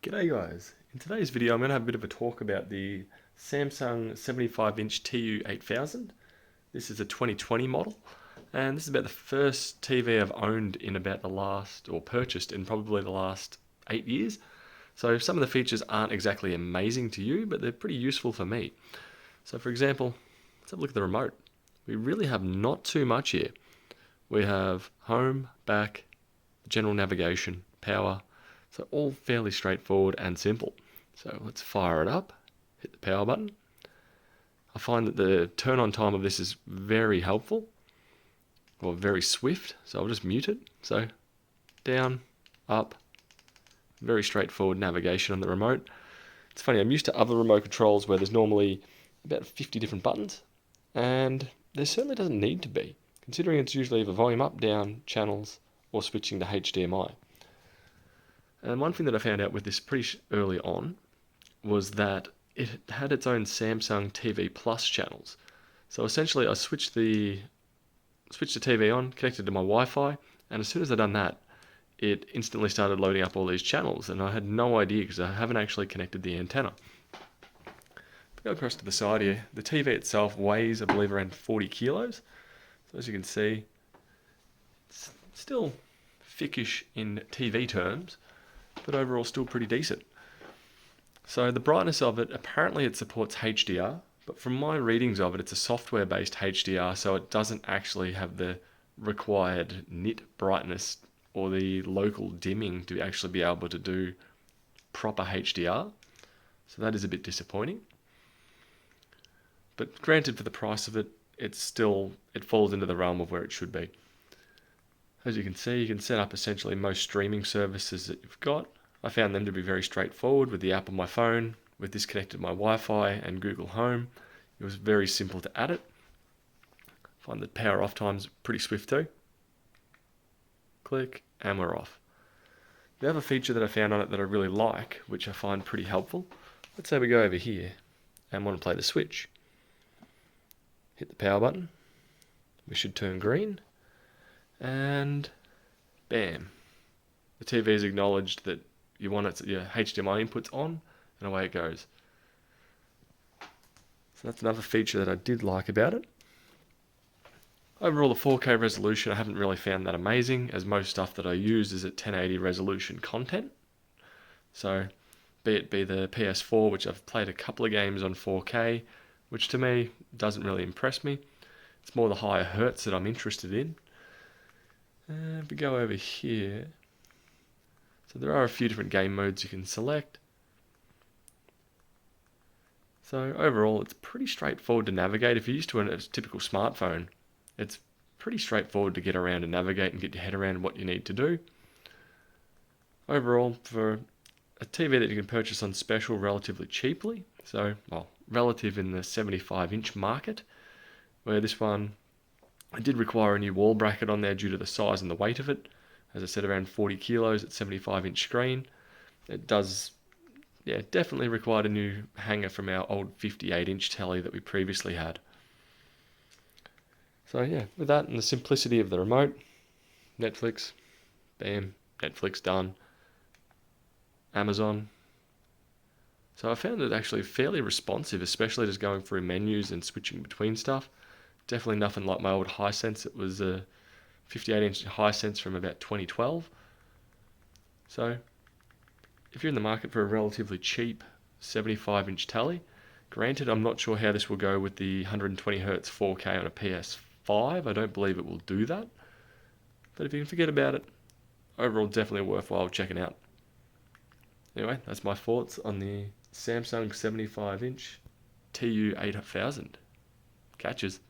G'day guys, in today's video I'm going to have a bit of a talk about the Samsung 75-inch TU8000. This is a 2020 model and this is about the first TV I've owned in about the last, or purchased in probably the last 8 years. So some of the features aren't exactly amazing to you, but they're pretty useful for me. So for example, let's have a look at the remote. We really have not too much here. We have home, back, general navigation, power. So all fairly straightforward and simple. So let's fire it up, hit the power button. I find that the turn on time of this is very helpful, or very swift, so I'll just mute it. So down, up, very straightforward navigation on the remote. It's funny, I'm used to other remote controls where there's normally about 50 different buttons, and there certainly doesn't need to be, considering it's usually either volume up, down, channels, or switching to HDMI. And one thing that I found out with this pretty early on was that it had its own Samsung TV Plus channels. So essentially I switched the TV on, connected to my Wi-Fi, and as soon as I'd done that, it instantly started loading up all these channels, and I had no idea because I haven't actually connected the antenna. If we go across to the side here, the TV itself weighs, I believe, around 40 kilos. So as you can see, it's still thickish in TV terms, but overall still pretty decent. So the brightness of it, apparently it supports HDR, but from my readings of it, it's a software-based HDR, so it doesn't actually have the required nit brightness or the local dimming to actually be able to do proper HDR. So that is a bit disappointing. But granted, for the price of it, it falls into the realm of where it should be. As you can see, you can set up essentially most streaming services that you've got. I found them to be very straightforward with the app on my phone, with this connected to my Wi-Fi and Google Home. It was very simple to add it. I find that power off time's pretty swift too. Click and we're off. The other feature that I found on it that I really like, which I find pretty helpful, let's say we go over here and want to play the switch. Hit the power button. We should turn green. And bam, the TV has acknowledged that you want your HDMI inputs on, and away it goes. So that's another feature that I did like about it. Overall, the 4K resolution I haven't really found that amazing, as most stuff that I use is at 1080 resolution content. So be it the PS4, which I've played a couple of games on 4K, which to me doesn't really impress me. It's more the higher hertz that I'm interested in. If we go over here, so there are a few different game modes you can select. So overall, it's pretty straightforward to navigate. If you're used to a typical smartphone, it's pretty straightforward to get around and navigate and get your head around what you need to do. Overall, for a TV that you can purchase on special relatively cheaply, so, well, relative in the 75-inch market, where this one, I did require a new wall bracket on there due to the size and the weight of it. As I said, around 40 kilos at 75-inch screen. It does, definitely required a new hanger from our old 58-inch telly that we previously had. So yeah, with that and the simplicity of the remote, Netflix, bam, Netflix done. Amazon. So I found it actually fairly responsive, especially just going through menus and switching between stuff. Definitely nothing like my old Hisense. It was a 58-inch Hisense from about 2012. So if you're in the market for a relatively cheap 75-inch telly, granted I'm not sure how this will go with the 120Hz 4K on a PS5. I don't believe it will do that. But if you can forget about it, overall definitely worthwhile checking out. Anyway, that's my thoughts on the Samsung 75-inch TU8000. Catches.